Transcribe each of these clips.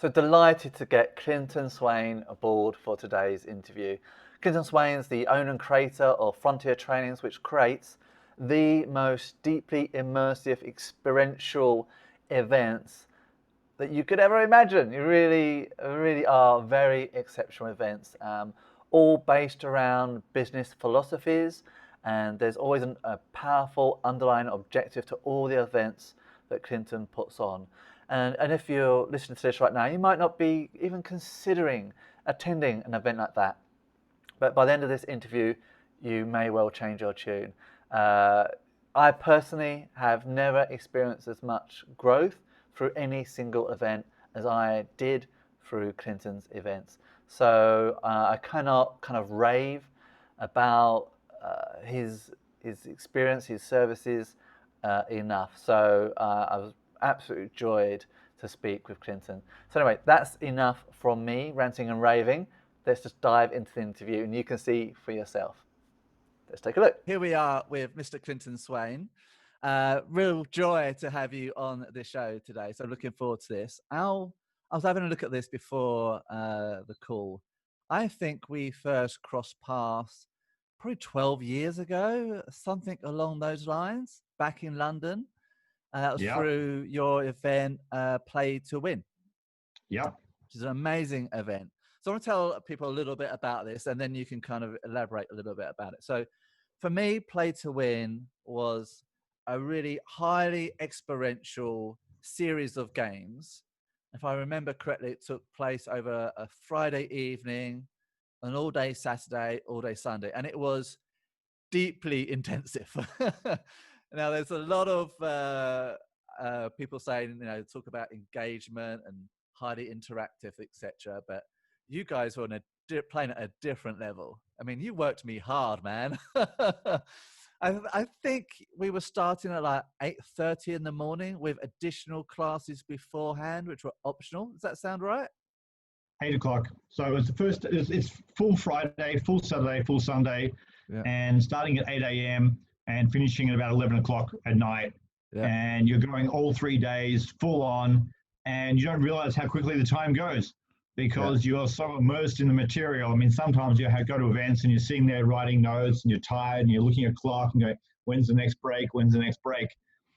So delighted to get Clinton Swaine aboard for today's interview. Clinton Swaine's the owner and creator of Frontier Trainings, which creates the most deeply immersive experiential events that you could ever imagine. You really are very exceptional events, all based around business philosophies, and there's always a powerful underlying objective to all the events that Clinton puts on. And if you're listening to this right now, you might not be even considering attending an event like that. But by the end of this interview, you may well change your tune. I personally have never experienced as much growth through any single event as I did through Clinton's events. So I cannot kind of rave about his experience, his services enough. So I was absolutely joyed to speak with Clinton. So anyway, that's enough from me ranting and raving. Let's just dive into the interview and you can see for yourself. Let's take a look. Here we are with Mr. Clinton Swaine. Real joy to have you on the show today. So looking forward to this. I was having a look at this before the call. I think we first crossed paths probably 12 years ago, something along those lines, back in London. That was through your event, Play to Win. Yeah. Which is an amazing event. So I want to tell people a little bit about this, and then you can kind of elaborate a little bit about it. So for me, Play to Win was a really highly experiential series of games. If I remember correctly, it took place over a Friday evening, an all-day Saturday, all-day Sunday, and it was deeply intensive. Now, there's a lot of people saying, talk about engagement and highly interactive, etc. But you guys were on playing at a different level. I mean, you worked me hard, man. I think we were starting at like 8:30 in the morning with additional classes beforehand, which were optional. Does that sound right? 8 o'clock. So it's full Friday, full Saturday, full Sunday, and starting at 8 a.m. and finishing at about 11 o'clock at night. Yeah. And you're going all 3 days full on, and you don't realize how quickly the time goes because you're so immersed in the material. I mean, sometimes you go to events and you're sitting there writing notes and you're tired and you're looking at the clock and go, when's the next break? When's the next break?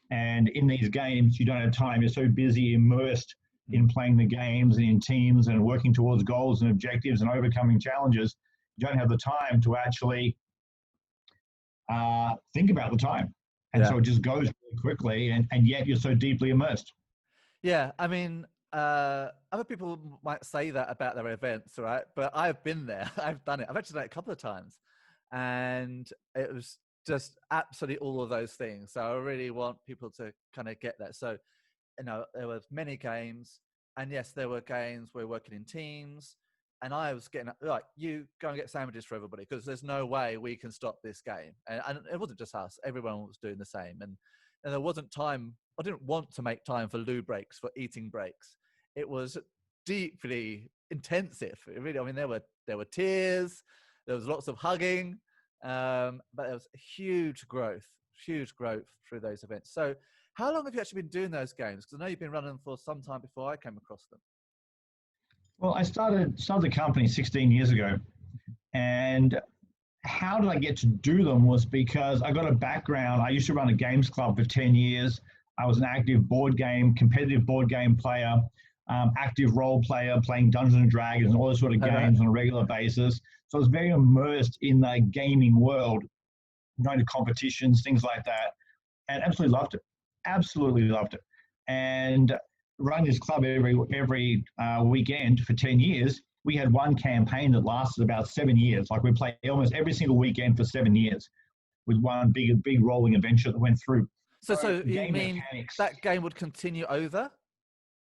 And in these games, you don't have time. You're so busy, immersed in playing the games and in teams and working towards goals and objectives and overcoming challenges. You don't have the time to actually think about the time. And so it just goes really quickly, and yet you're so deeply immersed. Yeah, I mean, other people might say that about their events, right? But I've been there. I've done it. I've actually done it a couple of times. And it was just absolutely all of those things. So I really want people to kind of get that. So, there were many games. And yes, there were games where we're working in teams. And I was getting, like, you go and get sandwiches for everybody because there's no way we can stop this game. And it wasn't just us. Everyone was doing the same. And there wasn't time. I didn't want to make time for loo breaks, for eating breaks. It was deeply intensive. It really, I mean, there were tears. There was lots of hugging. But there was huge growth through those events. So how long have you actually been doing those games? Because I know you've been running them for some time before I came across them. Well, I started the company 16 years ago, and how did I get to do them was because I got a background. I used to run a games club for 10 years. I was an active competitive board game player, active role player, playing Dungeons and Dragons and all those sort of games on a regular basis. So I was very immersed in the gaming world, going to competitions, things like that, and absolutely loved it. Absolutely loved it. And running this club every weekend for 10 years, we had one campaign that lasted about 7 years. Like we played almost every single weekend for 7 years with one big rolling adventure that went through. So you mean mechanics, that game would continue over?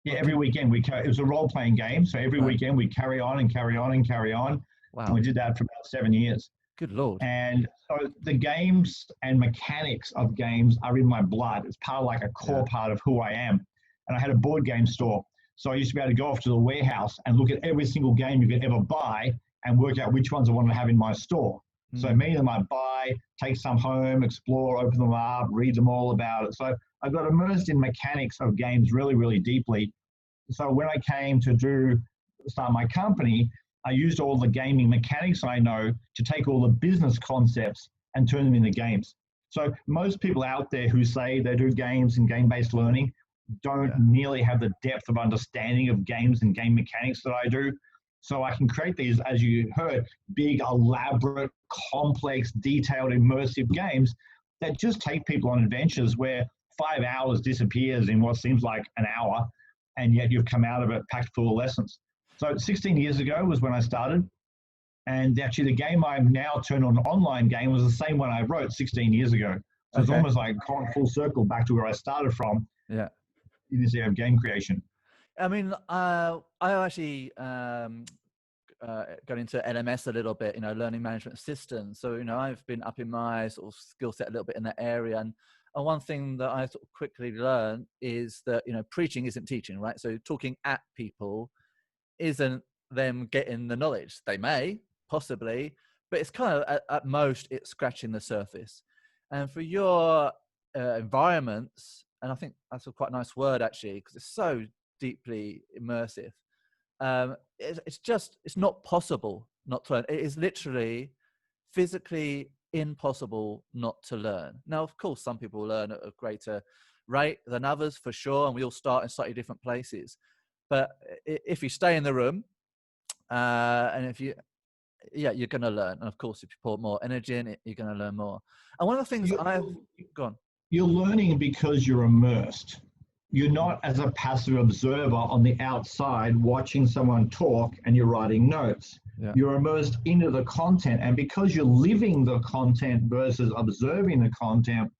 Yeah, every weekend it was a role-playing game. So every weekend we carry on and carry on and carry on. Wow. And we did that for about 7 years. Good Lord. And so the games and mechanics of games are in my blood. It's part of like a core part of who I am. And I had a board game store. So I used to be able to go off to the warehouse and look at every single game you could ever buy and work out which ones I wanted to have in my store. So many of them I'd buy, take some home, explore, open them up, read them all about it. So I got immersed in mechanics of games really, really deeply. So when I came to start my company, I used all the gaming mechanics I know to take all the business concepts and turn them into games. So most people out there who say they do games and game-based learning don't nearly have the depth of understanding of games and game mechanics that I do. So I can create these, as you heard, big, elaborate, complex, detailed, immersive games that just take people on adventures where 5 hours disappears in what seems like an hour, and yet you've come out of it packed full of lessons. So 16 years ago was when I started. And actually the game I've now turned on an online game was the same one I wrote 16 years ago. So it's almost like gone full circle back to where I started from in this area of game creation. I mean, I actually got into LMS a little bit, learning management systems. So, I've been up in my sort of skill set a little bit in that area. And one thing that I sort of quickly learned is that, preaching isn't teaching, right? So talking at people isn't them getting the knowledge. They may, possibly, but it's kind of, at most, it's scratching the surface. And for your environments, and I think that's a quite nice word, actually, because it's so deeply immersive. It's not possible not to learn. It is literally physically impossible not to learn. Now, of course, some people learn at a greater rate than others, for sure, and we all start in slightly different places. But if you stay in the room, and if you're going to learn. And of course, if you pour more energy in it, you're going to learn more. And one of the things gone. You're learning because you're immersed. You're not as a passive observer on the outside watching someone talk and you're writing notes. You're immersed into the content. And because you're living the content versus observing the content,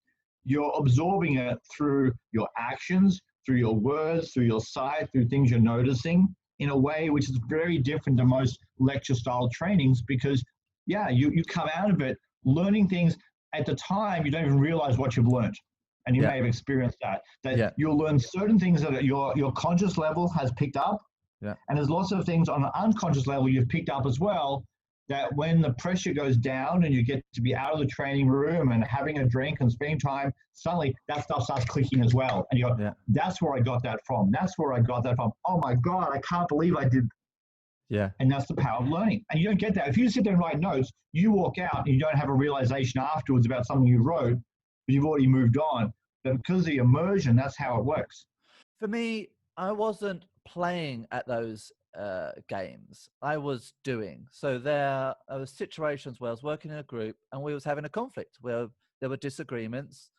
you're absorbing it through your actions, through your words, through your sight, through things you're noticing in a way which is very different to most lecture style trainings, because you come out of it learning things. At the time, you don't even realize what you've learned. And you may have experienced that you'll learn certain things that your conscious level has picked up. And there's lots of things on an unconscious level you've picked up as well, that when the pressure goes down and you get to be out of the training room and having a drink and spending time, suddenly that stuff starts clicking as well. And you go, that's where I got that from. That's where I got that from. Oh my God, I can't believe I did. And that's the power of learning. And you don't get that. If you sit there and write notes, you walk out and you don't have a realization afterwards about something you wrote, but you've already moved on. But because of the immersion, that's how it works. For me, I wasn't playing at those games. I was doing. So there were situations where I was working in a group and we was having a conflict where there were disagreements,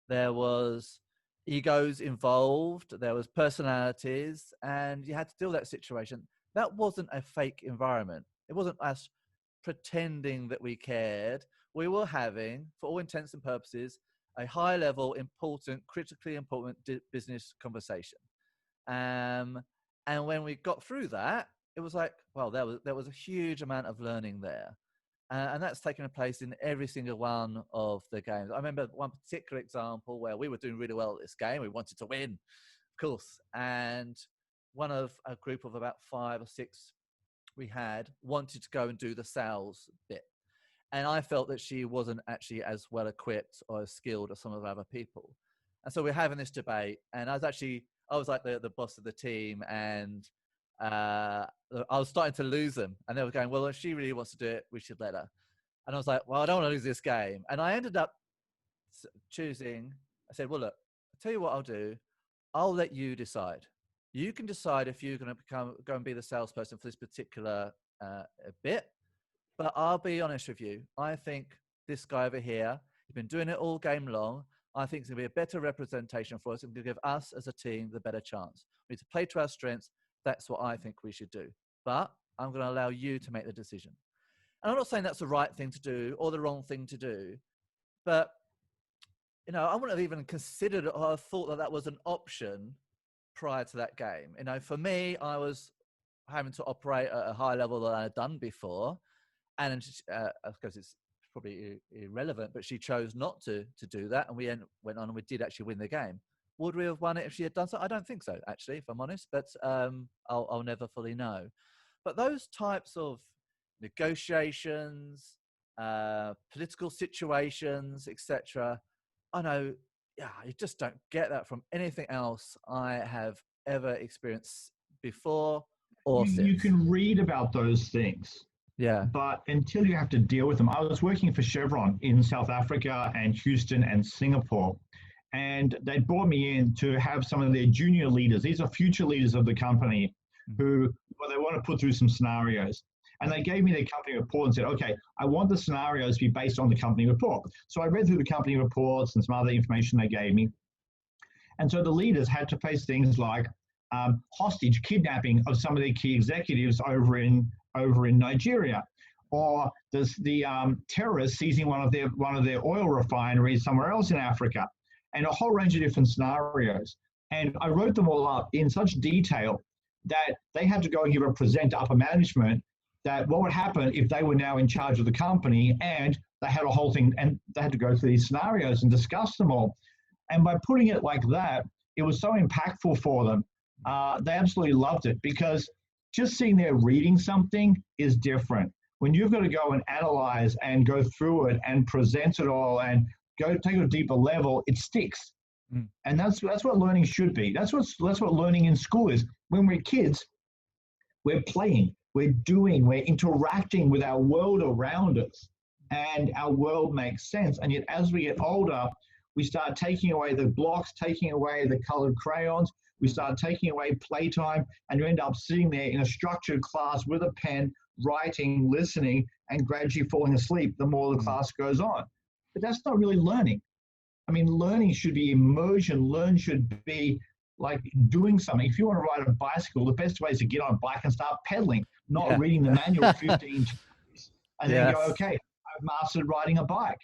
there was egos involved, there was personalities, and you had to deal with that situation. That wasn't a fake environment. It wasn't us pretending that we cared. We were having, for all intents and purposes, a high level, important, critically important business conversation. And when we got through that, it was like, well, there was a huge amount of learning there. And that's taken place in every single one of the games. I remember one particular example where we were doing really well at this game. We wanted to win, of course. And one of a group of about 5 or 6 we had wanted to go and do the sales bit. And I felt that she wasn't actually as well equipped or as skilled as some of the other people. And so we're having this debate. And I was like the boss of the team. And I was starting to lose them. And they were going, well, if she really wants to do it, we should let her. And I was like, well, I don't want to lose this game. And I ended up choosing, I said, well, look, I'll tell you what I'll do. I'll let you decide. You can decide if you're going to go and be the salesperson for this particular bit. But I'll be honest with you. I think this guy over here, he's been doing it all game long. I think it's going to be a better representation for us and going to give us as a team the better chance. We need to play to our strengths. That's what I think we should do. But I'm going to allow you to make the decision. And I'm not saying that's the right thing to do or the wrong thing to do. But, I wouldn't have even considered or thought that was an option prior to that game. For me, I was having to operate at a higher level than I had done before. And of course, it's probably irrelevant, but she chose not to do that. And we went on and we did actually win the game. Would we have won it if she had done so? I don't think so, actually, if I'm honest, but I'll never fully know. But those types of negotiations, political situations, etc., I know, you just don't get that from anything else I have ever experienced before or You since. can read about those things, Yeah. but until you have to deal with them. I was working for Chevron in South Africa and Houston and Singapore, and they brought me in to have some of their junior leaders. These are future leaders of the company who they want to put through some scenarios. And they gave me their company report and said, okay, I want the scenarios to be based on the company report. So I read through the company reports and some other information they gave me. And so the leaders had to face things like hostage kidnapping of some of their key executives over in Nigeria, or the terrorists seizing one of their oil refineries somewhere else in Africa, and a whole range of different scenarios. And I wrote them all up in such detail that they had to go and give a present to upper management that what would happen if they were now in charge of the company, and they had a whole thing, and they had to go through these scenarios and discuss them all. And by putting it like that, it was so impactful for them. They absolutely loved it, because just sitting there reading something is different. When you've got to go and analyze and go through it and present it all and go take it to a deeper level, it sticks. And that's what learning should be. That's what learning in school is. When we're kids, we're playing, we're doing, we're interacting with our world around us, and our world makes sense. And yet as we get older, we start taking away the blocks, taking away the colored crayons, we start taking away playtime, and you end up sitting there in a structured class with a pen, writing, listening, and gradually falling asleep the more the class goes on. But that's not really learning. I mean, learning should be immersion. Learn should be like doing something. If you want to ride a bicycle, the best way is to get on a bike and start pedaling, not reading the manual 15 times and then go, okay, I've mastered riding a bike.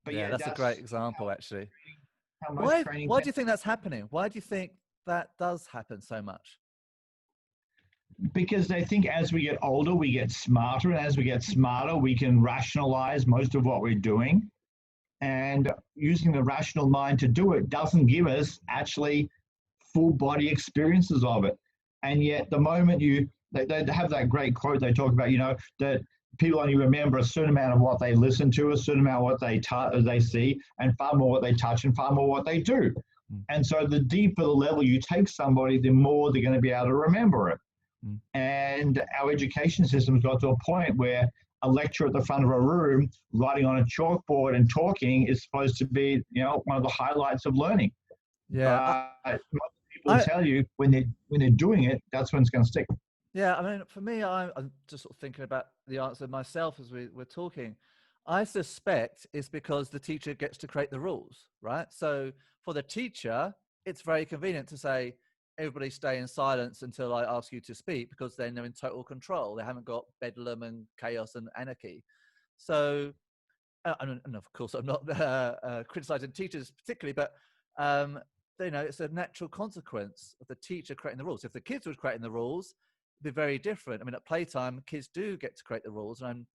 But yeah, that's a great example, actually. Why do you think that's happening? Why do you think that does happen so much? Because they think as we get older, we get smarter. And as we get smarter, we can rationalize most of what we're doing. And using the rational mind to do it doesn't give us actually full body experiences of it. And yet the moment they have that great quote they talk about, that people only remember a certain amount of what they listen to, a certain amount of what they see, and far more what they touch and far more what they do. And so the deeper the level you take somebody, the more they're going to be able to remember it. And our education system's got to a point where a lecturer at the front of a room writing on a chalkboard and talking is supposed to be, one of the highlights of learning. Yeah. Most people tell you when they're doing it, that's when it's going to stick. Yeah, I mean, for me, I'm just sort of thinking about the answer myself as we're talking. I suspect it's because the teacher gets to create the rules, right? So for the teacher, it's very convenient to say, everybody stay in silence until I ask you to speak, because then they're in total control. They haven't got bedlam and chaos and anarchy. So, and of course, I'm not criticizing teachers particularly, but it's a natural consequence of the teacher creating the rules. If the kids were creating the rules, it'd be very different. I mean, at playtime, kids do get to create the rules. And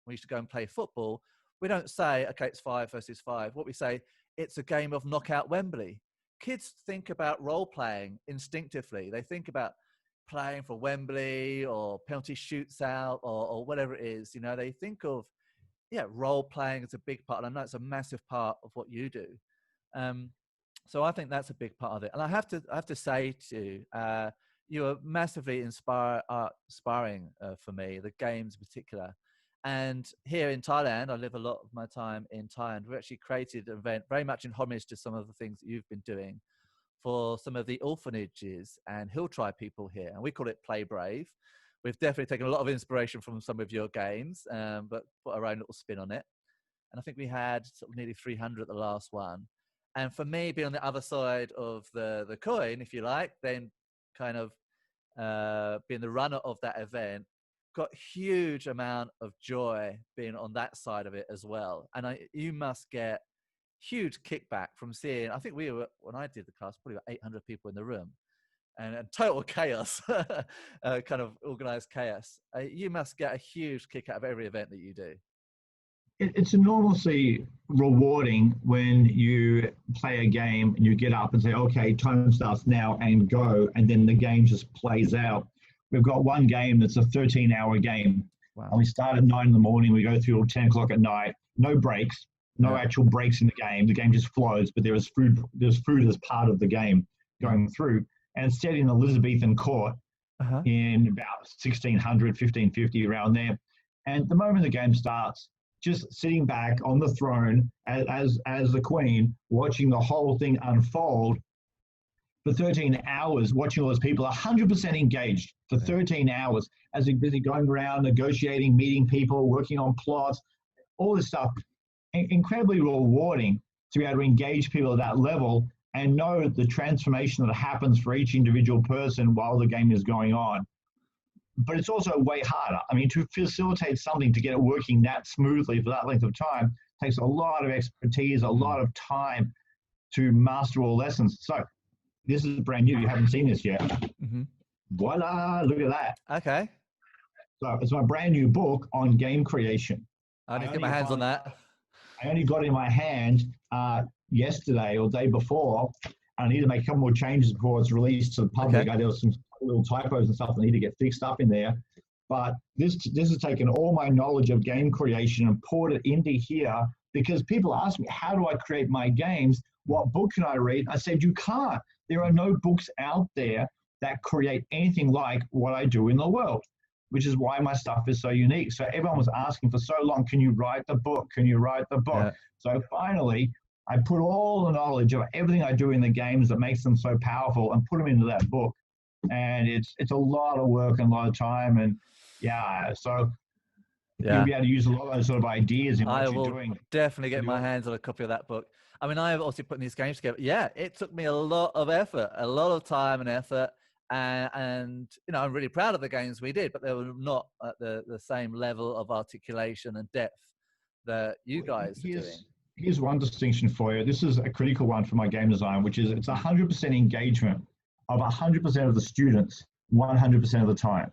we used to go and play football. We don't say, okay, it's 5 versus 5. What we say, it's a game of knockout Wembley. Kids think about role-playing instinctively. They think about playing for Wembley or penalty shoots out or whatever it is. They think of, role-playing is a big part. And I know it's a massive part of what you do. So I think that's a big part of it. And I have to say to you, you are massively inspiring for me, the games in particular. And here in Thailand, I live a lot of my time in Thailand. We actually created an event very much in homage to some of the things that you've been doing for some of the orphanages and hill tribe people here. And we call it Play Brave. We've definitely taken a lot of inspiration from some of your games, but put our own little spin on it. And I think we had sort of nearly 300 at the last one. And for me, being on the other side of the coin, if you like, then kind of being the runner of that event, got huge amount of joy being on that side of it as well. And you must get huge kickback from seeing, I think we were, when I did the class, probably about 800 people in the room and total chaos, kind of organized chaos. You must get a huge kick out of every event that you do. It's enormously rewarding when you play a game and you get up and say, okay, time starts now, and go, and then the game just plays out. We've got one game that's a 13-hour game. Wow. And we start at 9 in the morning, we go through till 10 o'clock at night, no breaks, no actual breaks in the game. The game just flows, but there is food as part of the game going through. and set in Elizabethan court Uh-huh. in about 1600, 1550, around there. And the moment the game starts, just sitting back on the throne as the queen, watching the whole thing unfold for 13 hours, watching all those people 100% engaged for 13 hours as they're busy going around, negotiating, meeting people, working on plots, all this stuff. Incredibly rewarding to be able to engage people at that level and know the transformation that happens for each individual person while the game is going on. But it's also way harder. I mean, to facilitate something, to get it working that smoothly for that length of time, takes a lot of expertise, a lot of time to master all lessons. So this is brand new. You haven't seen this yet. Mm-hmm. Voila, look at that. Okay. So it's my brand new book on game creation. I need to get my hands on that. I only got it in my hand yesterday or the day before. I need to make a couple more changes before it's released to the public. Okay. There was some little typos and stuff that need to get fixed up in there. But this has taken all my knowledge of game creation and poured it into here, because people ask me, how do I create my games? What book can I read? I said, you can't. There are no books out there that create anything like what I do in the world, which is why my stuff is so unique. So everyone was asking for so long, can you write the book? Can you write the book? Yeah. So finally, I put all the knowledge of everything I do in the games that makes them so powerful and put them into that book. And it's a lot of work and a lot of time. And so you'll be able to use a lot of those sort of ideas in what you're doing. Definitely get my hands on a copy of that book. I mean, I have also put these games together. Yeah, it took me a lot of effort, a lot of time and effort. And I'm really proud of the games we did, but they were not at the same level of articulation and depth that you guys are doing. Here's one distinction for you. This is a critical one for my game design, which is it's 100% engagement of 100% of the students, 100% of the time.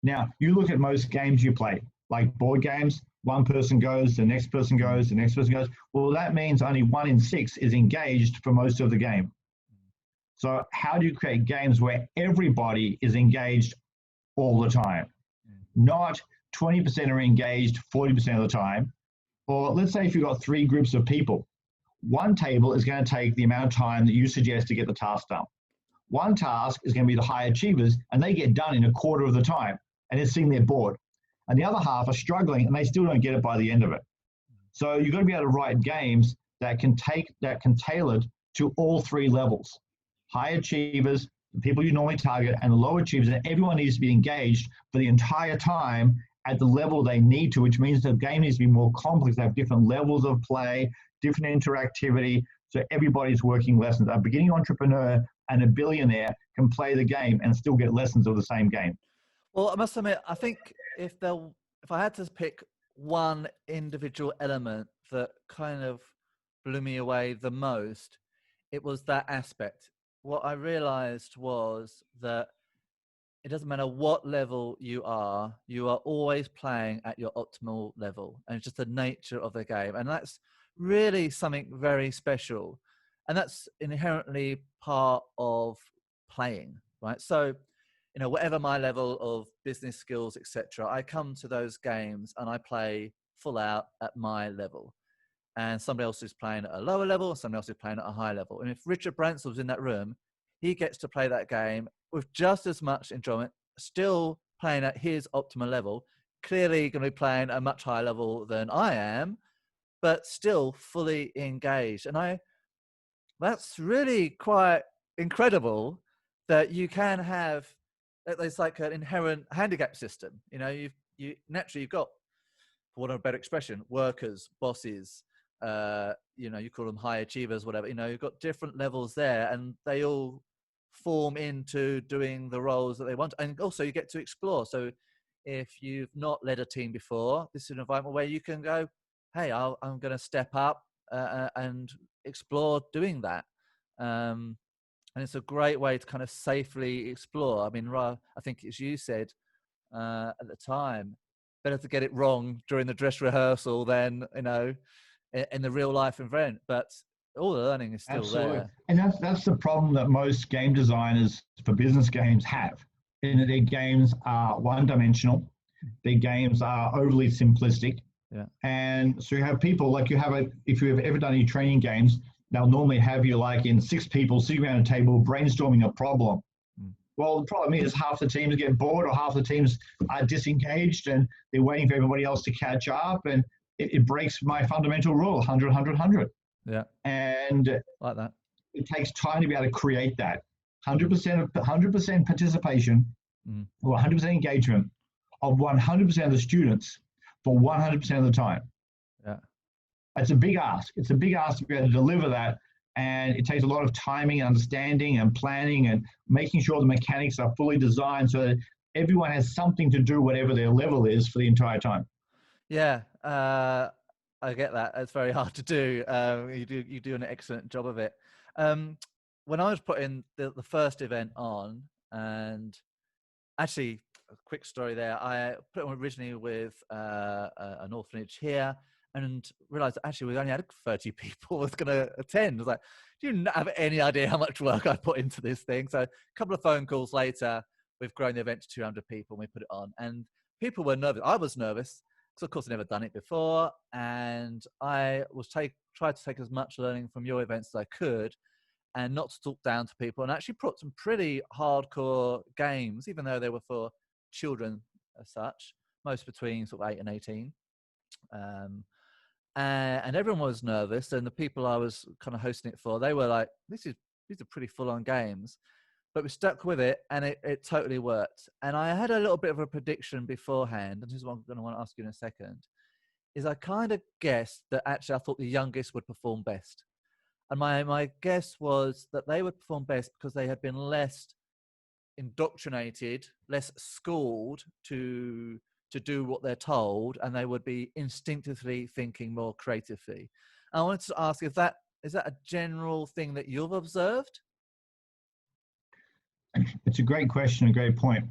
Now, you look at most games you play, like board games, one person goes, the next person goes, the next person goes. Well, that means only 1 in 6 is engaged for most of the game. So how do you create games where everybody is engaged all the time? Not 20% are engaged 40% of the time. Or let's say if you've got 3 groups of people, one table is going to take the amount of time that you suggest to get the task done. One task is going to be the high achievers, and they get done in a quarter of the time, and it's sitting there bored. And the other half are struggling, and they still don't get it by the end of it. So you've got to be able to write games that can tailor to all 3 levels. High achievers, the people you normally target, and the low achievers, and everyone needs to be engaged for the entire time at the level they need to, which means the game needs to be more complex. They have different levels of play, different interactivity, so everybody's working lessons. A beginning entrepreneur and a billionaire can play the game and still get lessons of the same game. Well, I must admit, I think if I had to pick one individual element that kind of blew me away the most, it was that aspect. What I realized was that it doesn't matter what level you are always playing at your optimal level. And it's just the nature of the game. And that's really something very special. And that's inherently part of playing, right? So, whatever my level of business skills, etc., I come to those games and I play full out at my level. And somebody else is playing at a lower level, and somebody else is playing at a high level. And if Richard Bransell's in that room, he gets to play that game with just as much enjoyment, still playing at his optimal level, clearly going to be playing at a much higher level than I am, but still fully engaged. And that's really quite incredible that you can have, it's like an inherent handicap system. You've got, for want of a better expression, workers, bosses, you call them high achievers, whatever, you've got different levels there, and they all form into doing the roles that they want. And also you get to explore. So if you've not led a team before, this is an environment where you can go, hey, I'm going to step up and explore doing that. And it's a great way to kind of safely explore. I mean, I think as you said at the time, better to get it wrong during the dress rehearsal than, in the real life event. But all the learning is still there. And that's the problem that most game designers for business games have. In that their games are one-dimensional. Their games are overly simplistic. Yeah. And so you have people like if you have ever done any training games, they'll normally have you like in 6 people sitting around a table brainstorming a problem. Well, the problem is half the teams get bored or half the teams are disengaged and they're waiting for everybody else to catch up, and it breaks my fundamental rule, 100, 100, 100. Yeah. And like that. It takes time to be able to create that. 100% participation or 100% engagement of 100% of the students for 100% of the time. Yeah. It's a big ask. It's a big ask to be able to deliver that. And it takes a lot of timing, understanding, and planning, and making sure the mechanics are fully designed so that everyone has something to do, whatever their level is, for the entire time. Yeah, I get that. It's very hard to do. You do an excellent job of it. When I was putting the first event on, and actually, a quick story there. I put it on originally with an orphanage here, and realized that actually we only had 30 people was going to attend. I was like, do you not have any idea how much work I put into this thing? So a couple of phone calls later, we've grown the event to 200 people, and we put it on. And people were nervous. I was nervous because, of course, I'd never done it before. And I was tried to take as much learning from your events as I could, and not to talk down to people, and actually put some pretty hardcore games, even though they were for children as such, most between sort of 8 and 18. And everyone was nervous, and the people I was kind of hosting it for, they were like, these are pretty full-on games. But we stuck with it, and it totally worked. And I had a little bit of a prediction beforehand, and this is what I'm going to want to ask you in a second, is I kind of guessed that actually I thought the youngest would perform best. And my guess was that they would perform best because they had been less indoctrinated, less schooled to do what they're told, and they would be instinctively thinking more creatively. And I wanted to ask, is that a general thing that you've observed? It's a great question, a great point.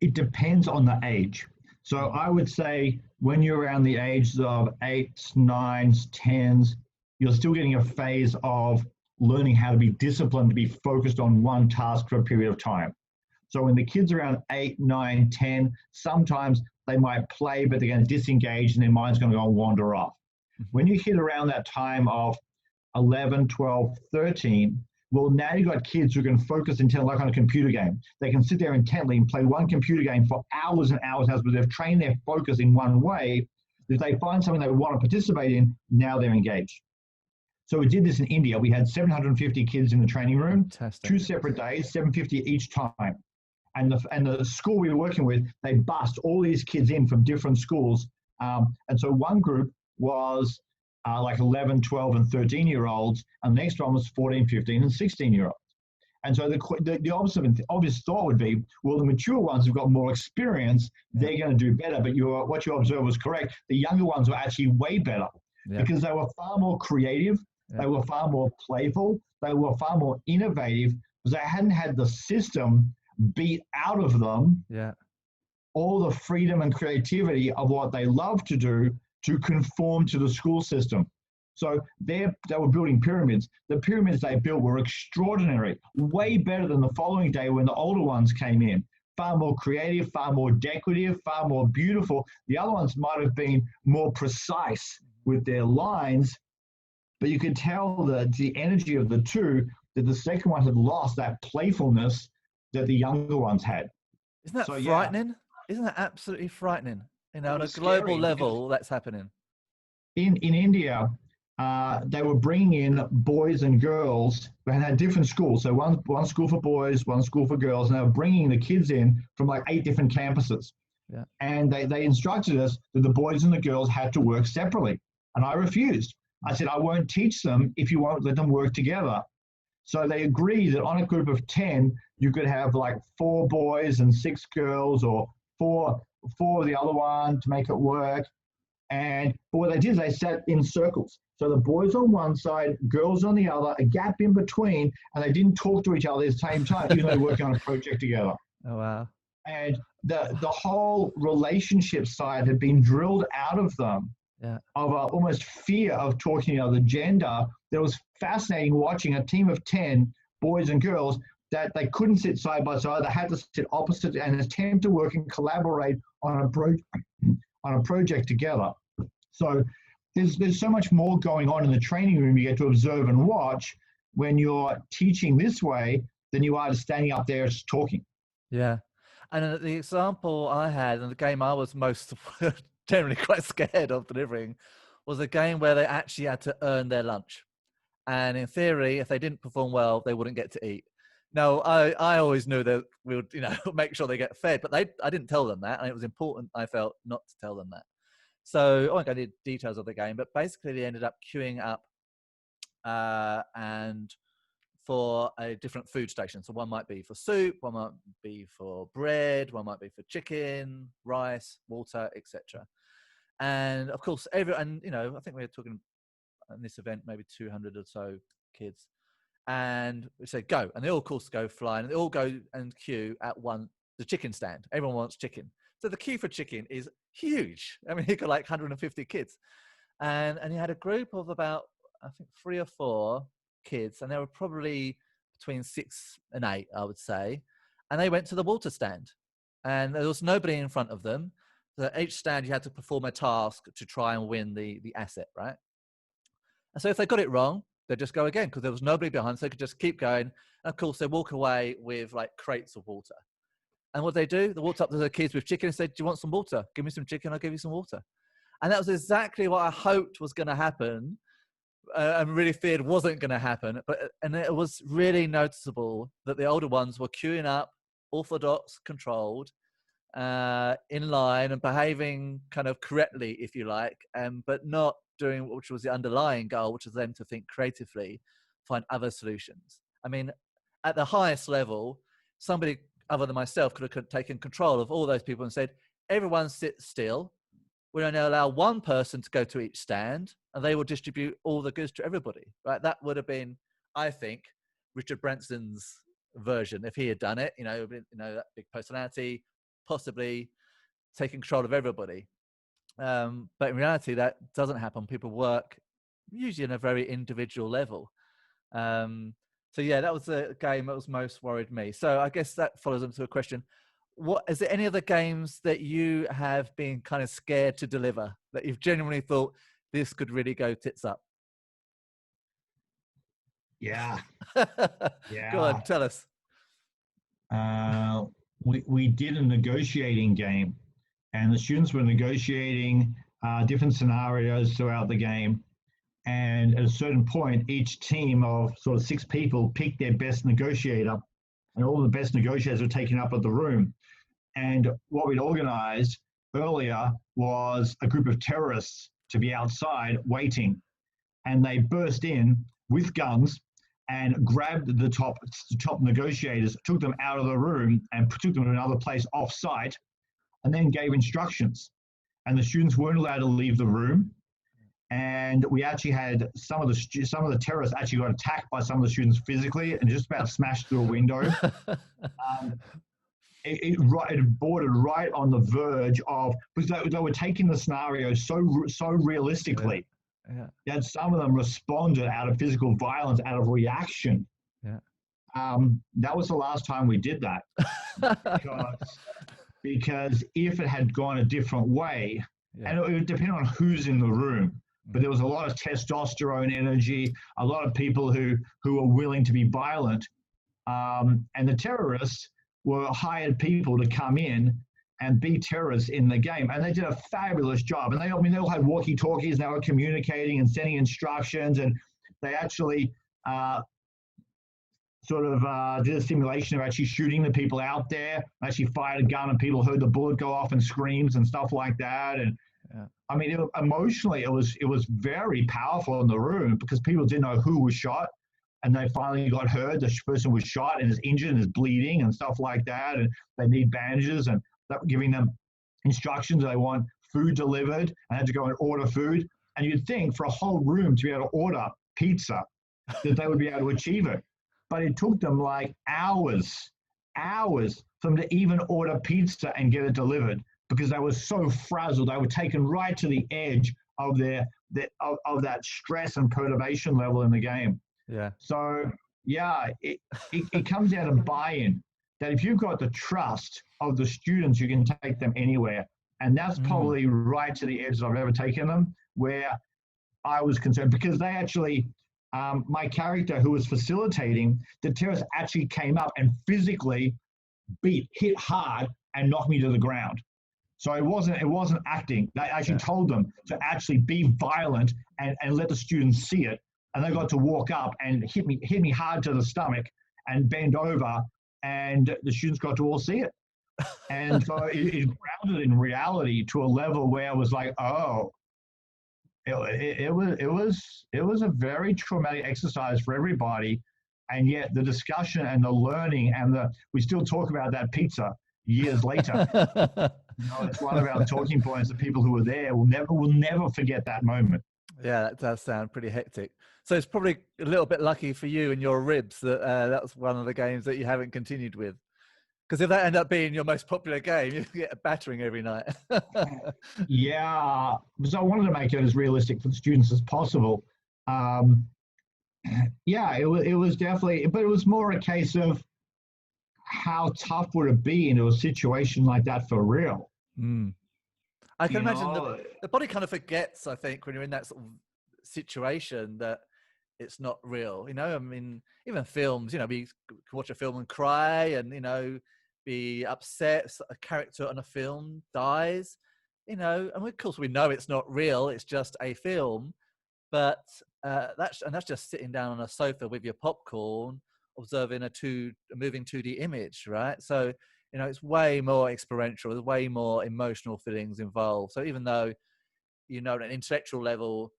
It depends on the age. So I would say when you're around the ages of 8s, 9s, 10s, you're still getting a phase of learning how to be disciplined, to be focused on one task for a period of time. So when the kids are around 8, 9, 10, sometimes they might play, but they're going to disengage and their mind's going to go and wander off. When you hit around that time of 11, 12, 13, well, now you've got kids who can focus intently, like on a computer game. They can sit there intently and play one computer game for hours and hours and hours, but they've trained their focus in one way. If they find something they want to participate in, now they're engaged. So we did this in India. We had 750 kids in the training room, Fantastic. 2 separate days, 750 each time. And the school we were working with, they bussed all these kids in from different schools. And so one group was like 11, 12, and 13-year-olds, and the next one was 14, 15, and 16-year-olds. And so the obvious thought would be, well, the mature ones have got more experience, they're going to do better. But what you observed was correct. The younger ones were actually way better because they were far more creative, they were far more playful, they were far more innovative because they hadn't had the system beat out of them all the freedom and creativity of what they love to do to conform to the school system. So they were building pyramids. The pyramids they built were extraordinary, way better than the following day when the older ones came in. Far more creative, far more decorative, far more beautiful. The other ones might have been more precise with their lines, but you could tell the energy of the two, that the second one had lost that playfulness that the younger ones had. Isn't that frightening? Isn't that absolutely frightening? You know, on a global level, that's happening. In India, they were bringing in boys and girls who had different schools. So one school for boys, one school for girls, and they were bringing the kids in from like 8 different campuses. Yeah. And they instructed us that the boys and the girls had to work separately. And I refused. I said, I won't teach them if you won't let them work together. So they agreed that on a group of 10, you could have like 4 boys and 6 girls, or four of the other one to make it work. And what they did is they sat in circles. So the boys on one side, girls on the other, a gap in between, and they didn't talk to each other at the same time, even though they were working on a project together. Oh, wow. And the whole relationship side had been drilled out of them, of almost fear of talking to the gender. That was fascinating watching a team of 10 boys and girls that they couldn't sit side by side. They had to sit opposite and attempt to work and collaborate on a project together. So there's so much more going on in the training room you get to observe and watch when you're teaching this way than you are standing up there just talking. Yeah. And the example I had, and the game I was most generally quite scared of delivering, was a game where they actually had to earn their lunch. And in theory, if they didn't perform well, they wouldn't get to eat. Now, I always knew that we would, make sure they get fed, but I didn't tell them that. And it was important, I felt, not to tell them that. So I won't go into details of the game, but basically they ended up queuing up and for a different food station. So one might be for soup, one might be for bread, one might be for chicken, rice, water, etc. And of course, I think we were talking in this event, maybe 200 or so kids. And we said, go. And they all, of course, go flying. And they all go and queue at the chicken stand. Everyone wants chicken. So the queue for chicken is huge. I mean, he got like 150 kids. And he had a group of about, I think, 3 or 4 kids. And they were probably between 6 and 8, I would say. And they went to the water stand. And there was nobody in front of them. So at each stand, you had to perform a task to try and win the asset, right? And so if they got it wrong, they'd just go again because there was nobody behind, so they could just keep going. And of course, they walk away with like crates of water. And what they do, they walked up to the kids with chicken and said, do you want some water? Give me some chicken, I'll give you some water. And that was exactly what I hoped was going to happen and really feared wasn't going to happen. And it was really noticeable that the older ones were queuing up, orthodox, controlled, in line and behaving kind of correctly, if you like, but not doing which was the underlying goal, which was them to think creatively, find other solutions. I mean, at the highest level, somebody other than myself could have taken control of all those people and said, everyone sit still. We only allow one person to go to each stand and they will distribute all the goods to everybody, right? That would have been, I think, Richard Branson's version if he had done it, that big personality, possibly taking control of everybody. But in reality, that doesn't happen. People work usually on a very individual level. So yeah, that was a game that was most worried me. So I guess that follows into a question. Is there any other games that you have been kind of scared to deliver that you've genuinely thought this could really go tits up? Yeah. Go on, tell us. We did a negotiating game, and the students were negotiating different scenarios throughout the game. And at a certain point, each team of sort of 6 people picked their best negotiator, and all the best negotiators were taken up at the room. And what we'd organized earlier was a group of terrorists to be outside waiting. And they burst in with guns and grabbed the top negotiators, took them out of the room and took them to another place off-site, and then gave instructions. And the students weren't allowed to leave the room. And we actually had some of the terrorists actually got attacked by some of the students physically and just about smashed through a window. It bordered right on the verge of, because they were taking the scenario so realistically. Yeah. That some of them responded out of physical violence, out of reaction. Yeah. That was the last time we did that. because if it had gone a different way, and it would depend on who's in the room, but there was a lot of testosterone energy, a lot of people who were willing to be violent, and the terrorists were hired people to come in and be terrorists in the game. And they did a fabulous job. And they all had walkie-talkies, and they were communicating and sending instructions. And they actually did a simulation of actually shooting the people out there, actually fired a gun and people heard the bullet go off and screams and stuff like that. And I mean, emotionally, it was very powerful in the room because people didn't know who was shot. And they finally got heard. The person was shot and is injured and is bleeding and stuff like that. And they need bandages, and giving them instructions. They want food delivered and had to go and order food. And you'd think for a whole room to be able to order pizza that they would be able to achieve it. But it took them like hours for them to even order pizza and get it delivered because they were so frazzled. They were taken right to the edge of of that stress and perturbation level in the game. Yeah. So yeah, it comes down to buy-in. That if you've got the trust of the students, you can take them anywhere. And that's probably right to the edge that I've ever taken them, where I was concerned because they actually, my character who was facilitating, the terrorist actually came up and physically hit hard and knocked me to the ground. So it wasn't acting. They actually told them to actually be violent and let the students see it. And they got to walk up and hit me hard to the stomach and bend over, and the students got to all see it. And so it grounded in reality to a level where I was like, oh, it was a very traumatic exercise for everybody. And yet the discussion and the learning and we still talk about that pizza years later. It's one of our talking points. The people who were there will never forget that moment. Yeah, that does sound pretty hectic. So it's probably a little bit lucky for you and your ribs that that was one of the games that you haven't continued with. Because if that ended up being your most popular game, you get a battering every night. Yeah, so I wanted to make it as realistic for the students as possible. Yeah, it was definitely, but it was more a case of how tough would it be into a situation like that for real. I can imagine the body kind of forgets, I think, when you're in that sort of situation that it's not real. I mean, even films, we can watch a film and cry and, be upset. A character on a film dies, and of course we know it's not real. It's just a film. But that's just sitting down on a sofa with your popcorn, observing a moving 2D image, right? So, it's way more experiential. There's way more emotional feelings involved. So even though, at an intellectual level,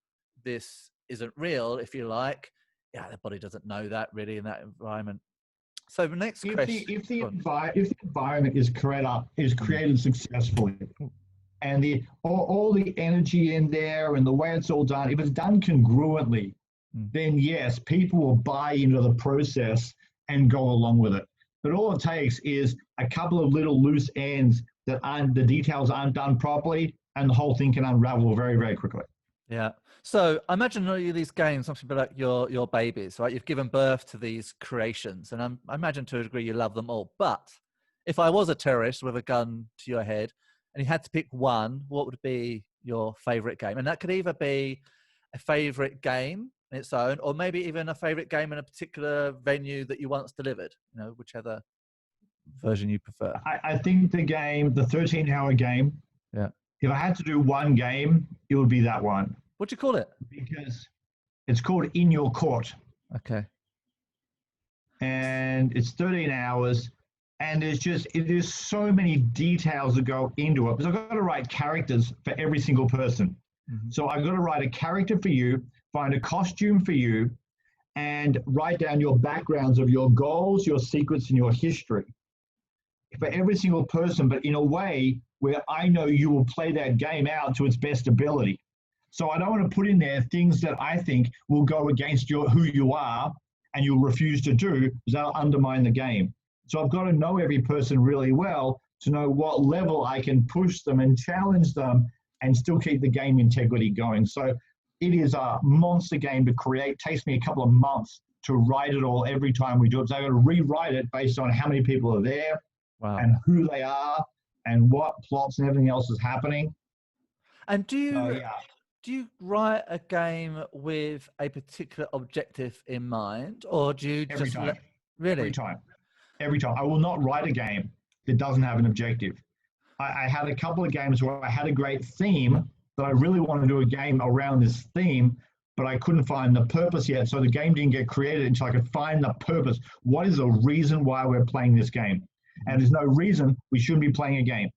this isn't real, if you like, the body doesn't know that really in that environment. So the next question: if the environment is created successfully, and all the energy in there and the way it's all done, if it's done congruently, then yes, people will buy into the process and go along with it. But all it takes is a couple of little loose ends that the details aren't done properly, and the whole thing can unravel very, very quickly. Yeah. So I imagine all these games, something like your babies, right? You've given birth to these creations, and I imagine to a degree you love them all. But if I was a terrorist with a gun to your head and you had to pick one, what would be your favorite game? And that could either be a favorite game in its own, or maybe even a favorite game in a particular venue that you once delivered, whichever version you prefer. I think the 13-hour game, if I had to do one game, it would be that one. What do you call it? Because it's called In Your Court. Okay. And it's 13 hours, and there's so many details that go into it. Because I've got to write characters for every single person. So I've got to write a character for you, find a costume for you, and write down your backgrounds of your goals, your secrets, and your history for every single person, but in a way where I know you will play that game out to its best ability. So I don't want to put in there things that I think will go against who you are and you'll refuse to do, because that'll undermine the game. So I've got to know every person really well to know what level I can push them and challenge them and still keep the game integrity going. So it is a monster game to create. It takes me a couple of months to write it all every time we do it. So I've got to rewrite it based on how many people are there and who they are and what plots and everything else is happening. And do you write a game with a particular objective in mind, or do you Every time. Really? Every time. I will not write a game that doesn't have an objective. I had a couple of games where I had a great theme, but I really want to do a game around this theme, but I couldn't find the purpose yet. So the game didn't get created until I could find the purpose. What is the reason why we're playing this game? And there's no reason we shouldn't be playing a game.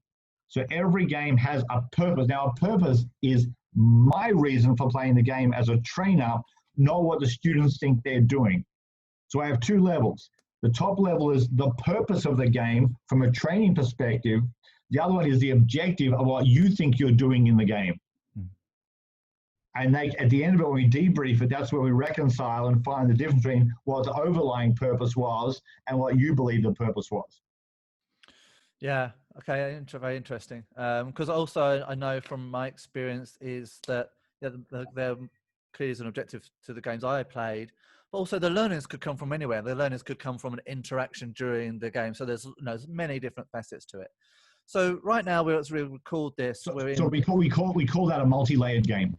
So every game has a purpose. Now, a purpose is my reason for playing the game as a trainer, not what the students think they're doing. So I have two levels. The top level is the purpose of the game from a training perspective. The other one is the objective of what you think you're doing in the game. And at the end of it, when we debrief it, that's where we reconcile and find the difference between what the overlying purpose was and what you believe the purpose was. Yeah. Okay. Very interesting. Because also I know from my experience is that there clearly is an objective to the games I played, but also the learnings could come from anywhere. The learnings could come from an interaction during the game. So there's many different facets to it. So right now, as we record this, we call that a multi-layered game.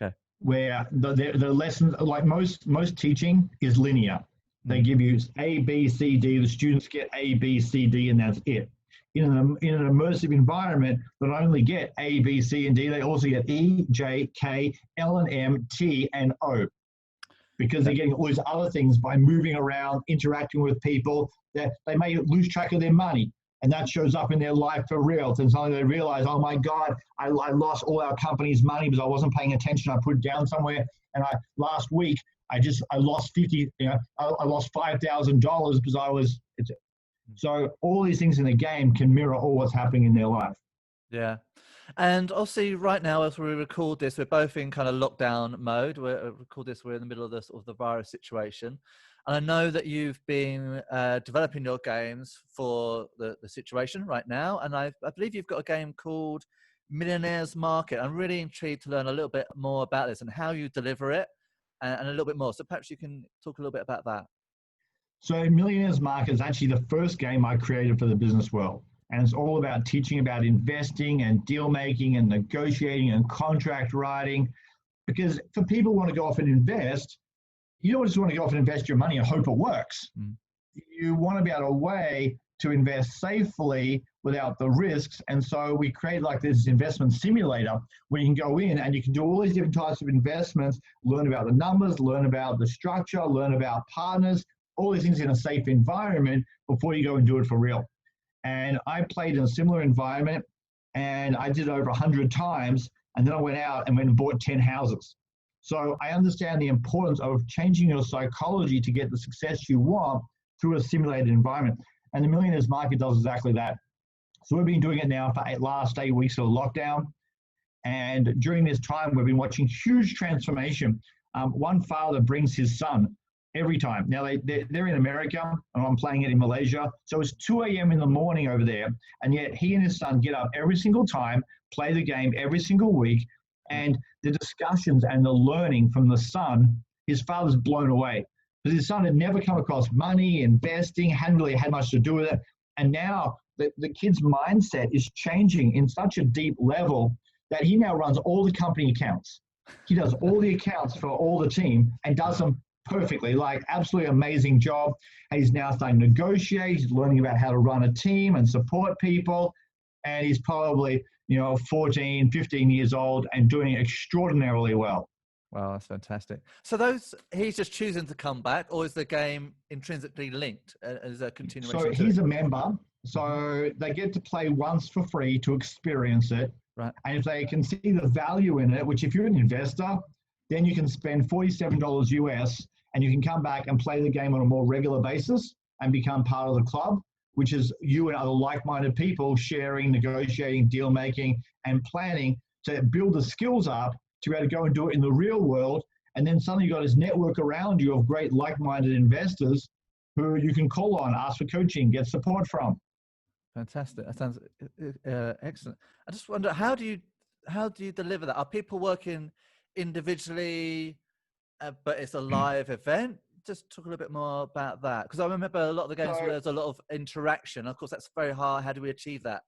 Okay. where the lessons, like most teaching, is linear. They give you A, B, C, D. The students get A, B, C, D, and that's it. In an immersive environment, they not only get A, B, C, and D, they also get E, J, K, L, and M, T, and O, because they're getting all these other things by moving around, interacting with people. That they may lose track of their money, and that shows up in their life for real. And suddenly they realize, oh my God, I lost all our company's money because I wasn't paying attention. I put it down somewhere, and last week I lost I lost $5,000 because I was. So all these things in the game can mirror all what's happening in their life. Yeah. And obviously right now, as we record this, we're both in kind of lockdown mode. We're in the middle of the virus situation. And I know that you've been developing your games for the situation right now. And I believe you've got a game called Millionaires Market. I'm really intrigued to learn a little bit more about this and how you deliver it and a little bit more. So perhaps you can talk a little bit about that. So Millionaires Market is actually the first game I created for the business world. And it's all about teaching about investing and deal making and negotiating and contract writing. Because for people who want to go off and invest, you don't just want to go off and invest your money and hope it works. You want to be able to a way to invest safely without the risks. And so we create like this investment simulator where you can go in and you can do all these different types of investments, learn about the numbers, learn about the structure, learn about partners, all these things in a safe environment before you go and do it for real. And I played in a similar environment, and I did it over 100 times, and then I went out and went and bought 10 houses. So I understand the importance of changing your psychology to get the success you want through a simulated environment. And the Millionaires Market does exactly that. So we've been doing it now for last 8 weeks of lockdown. And during this time, we've been watching huge transformation. One father brings his son every time. Now, they're in America, and I'm playing it in Malaysia. So it's 2 a.m. in the morning over there, and yet he and his son get up every single time, play the game every single week, and the discussions and the learning from the son, his father's blown away. Because his son had never come across money, investing, hadn't really had much to do with it. And now the kid's mindset is changing in such a deep level that he now runs all the company accounts. He does all the accounts for all the team and does them perfectly, like absolutely amazing job. And he's now starting to negotiate. He's learning about how to run a team and support people. And he's probably, 14, 15 years old and doing extraordinarily well. Wow, that's fantastic. So he's just choosing to come back, or is the game intrinsically linked as a continuation? So he's a member. So they get to play once for free to experience it. Right. And if they can see the value in it, which if you're an investor, then you can spend $47 US and you can come back and play the game on a more regular basis and become part of the club, which is you and other like-minded people sharing, negotiating, deal-making, and planning to build the skills up to be able to go and do it in the real world. And then suddenly you've got this network around you of great like-minded investors who you can call on, ask for coaching, get support from. Fantastic. That sounds excellent. I just wonder, how do you deliver that? Are people working individually, but it's a live event? Just talk a little bit more about that, because I remember a lot of the games where there's a lot of interaction. Of course, that's very hard. How do we achieve that?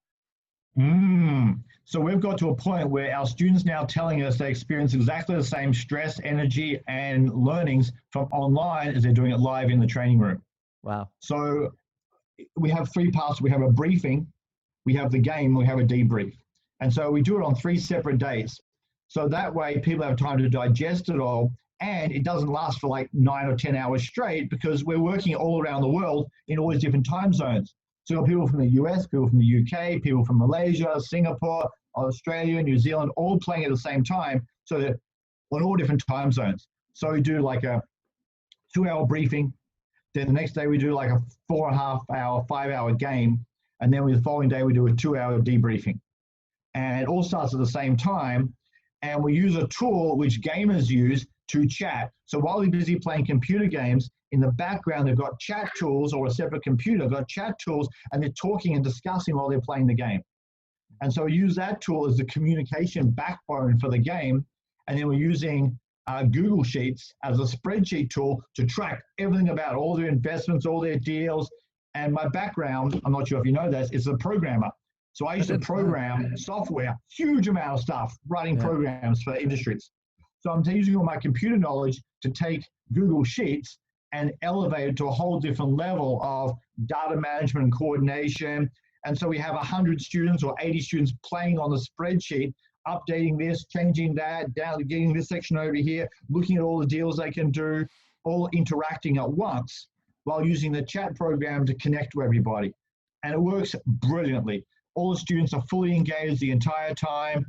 So we've got to a point where our students now telling us they experience exactly the same stress, energy, and learnings from online as they're doing it live in the training room. Wow. So we have 3 parts. We have a briefing, we have the game, we have a debrief. And so we do it on 3 separate days. So that way people have time to digest it all, and it doesn't last for like 9 or 10 hours straight, because we're working all around the world in all these different time zones. So you've got people from the US, people from the UK, people from Malaysia, Singapore, Australia, New Zealand, all playing at the same time. So they're on all different time zones. So we do like a 2-hour briefing. Then the next day we do like a 4.5 hour, 5-hour game. And then the following day we do a 2-hour debriefing. And it all starts at the same time. And we use a tool which gamers use to chat. So while they're busy playing computer games, in the background, they've got chat tools, or a separate computer, they've got chat tools, and they're talking and discussing while they're playing the game. And so we use that tool as the communication backbone for the game. And then we're using Google Sheets as a spreadsheet tool to track everything about all their investments, all their deals. And my background, I'm not sure if you know this, is a programmer. So I used to program software, huge amount of stuff, writing programs for industries. So I'm using all my computer knowledge to take Google Sheets and elevate it to a whole different level of data management and coordination. And so we have 100 students or 80 students playing on the spreadsheet, updating this, changing that, down, getting this section over here, looking at all the deals they can do, all interacting at once while using the chat program to connect to everybody. And it works brilliantly. All the students are fully engaged the entire time.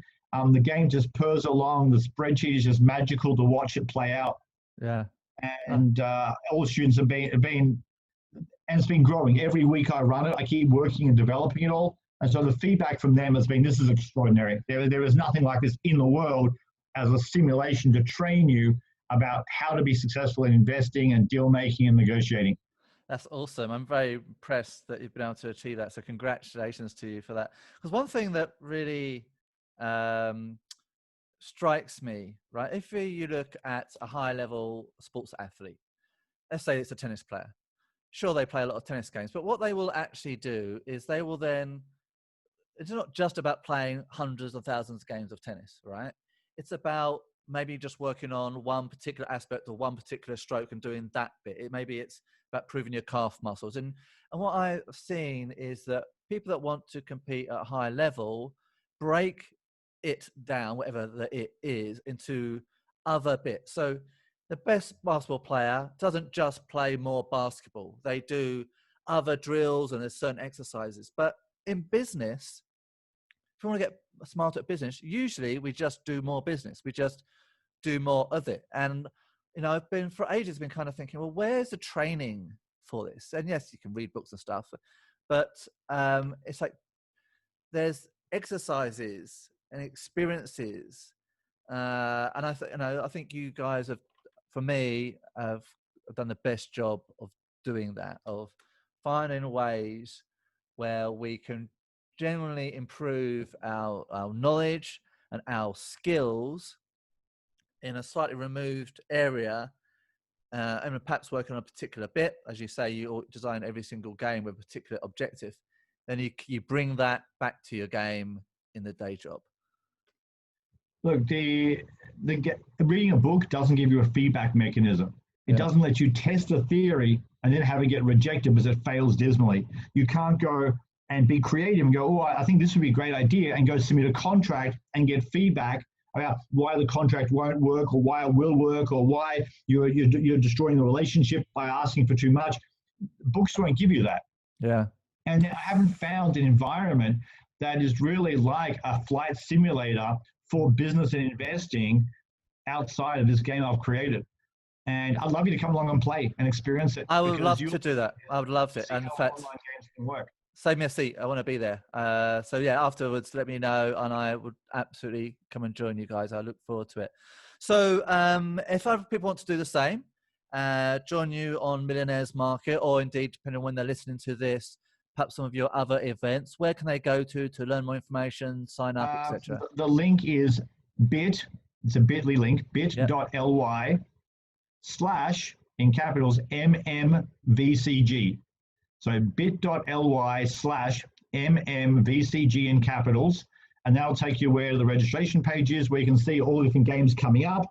The game just purrs along. The spreadsheet is just magical to watch it play out. Yeah. And all the students have been, and it's been growing. Every week I run it, I keep working and developing it all. And so the feedback from them has been, this is extraordinary. There is nothing like this in the world as a simulation to train you about how to be successful in investing and deal making and negotiating. That's awesome. I'm very impressed that you've been able to achieve that. So congratulations to you for that. Because one thing that really strikes me, right? If you look at a high level sports athlete, let's say it's a tennis player. Sure, they play a lot of tennis games, but what they will actually do is they will then, it's not just about playing hundreds of thousands of games of tennis, right? It's about maybe just working on one particular aspect or one particular stroke and doing that bit. Maybe it's about proving your calf muscles. And what I've seen is that people that want to compete at a high level break it down, whatever it is, into other bits. So the best basketball player doesn't just play more basketball. They do other drills and there's certain exercises. But in business, if you want to get smarter at business, usually we just do more business. We just do more of it. And, you know, I've been for ages been kind of thinking, well, where's the training for this? And yes, you can read books and stuff, but it's like there's exercises and experiences. And I think you guys have, for me, have done the best job of doing that, of finding ways where we can genuinely improve our knowledge and our skills in a slightly removed area, and perhaps working on a particular bit. As you say, you design every single game with a particular objective. Then you bring that back to your game in the day job. Look, reading a book doesn't give you a feedback mechanism. It doesn't let you test a theory and then have it get rejected because it fails dismally. You can't go and be creative and go, oh, I think this would be a great idea, and go submit a contract and get feedback about why the contract won't work or why it will work or why you're destroying the relationship by asking for too much. Books won't give you that. Yeah. And I haven't found an environment that is really like a flight simulator for business and investing outside of this game I've created. And I'd love you to come along and play and experience it. I would love to do that. I would love it. And in fact, online games can work. Save me a seat. I want to be there. So yeah, afterwards, let me know, and I would absolutely come and join you guys. I look forward to it. So if other people want to do the same, join you on Millionaires Market, or indeed, depending on when they're listening to this, perhaps some of your other events, where can they go to learn more information, sign up, etc.? The link is it's a bit.ly link, bit.ly/ in capitals MMVCG. So bit.ly/ MMVCG in capitals, and that'll take you where the registration page is, where you can see all the different games coming up.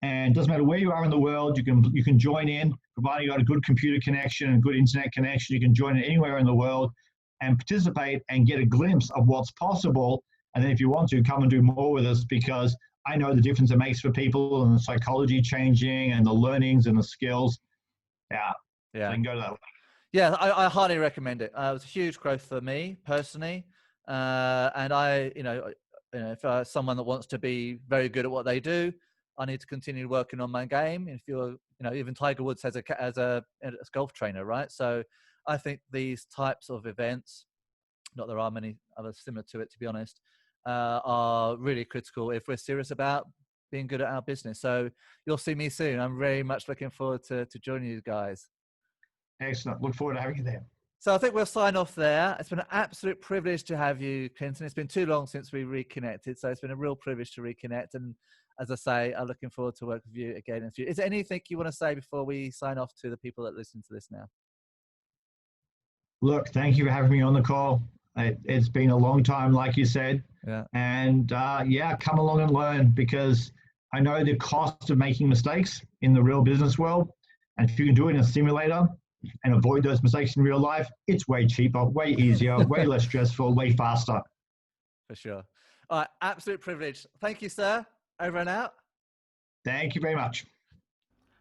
And it doesn't matter where you are in the world, you can join in, providing you got a good computer connection and good internet connection. You can join in anywhere in the world and participate and get a glimpse of what's possible. And then if you want to, come and do more with us, because I know the difference it makes for people and the psychology changing and the learnings and the skills. Yeah. So you can go to that. Yeah, I highly recommend it. It was a huge growth for me personally. And I, if someone that wants to be very good at what they do, I need to continue working on my game. If you're, even Tiger Woods as a golf trainer, right? So I think these types of events, not there are many others similar to it, to be honest, are really critical if we're serious about being good at our business. So you'll see me soon. I'm very much looking forward to joining you guys. Excellent. Look forward to having you there. So I think we'll sign off there. It's been an absolute privilege to have you, Clinton. It's been too long since we reconnected, so it's been a real privilege to reconnect. And as I say, I'm looking forward to work with you again in the future. Is there anything you want to say before we sign off to the people that listen to this now? Look, thank you for having me on the call. It's been a long time, like you said. Yeah. And come along and learn, because I know the cost of making mistakes in the real business world. And if you can do it in a simulator and avoid those mistakes in real life, it's way cheaper, way easier, way less stressful, way faster. For sure. All right, absolute privilege. Thank you, sir. Over and out. Thank you very much.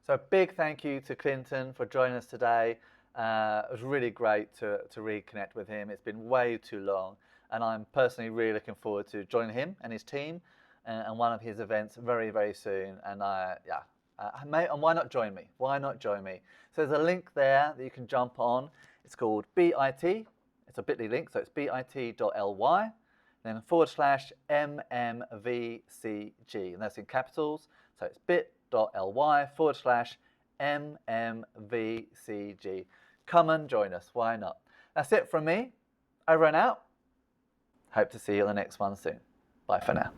So big thank you to Clinton for joining us today. It was really great to reconnect with him. It's been way too long, and I'm personally really looking forward to joining him and his team and one of his events very, very soon. And and why not join me? Why not join me? So there's a link there that you can jump on. It's called BIT. It's a bit.ly link, so it's bit.ly, then /MMVCG, and that's in capitals. So it's bit.ly/MMVCG. Come and join us. Why not? That's it from me. Over and out. Hope to see you on the next one soon. Bye for now.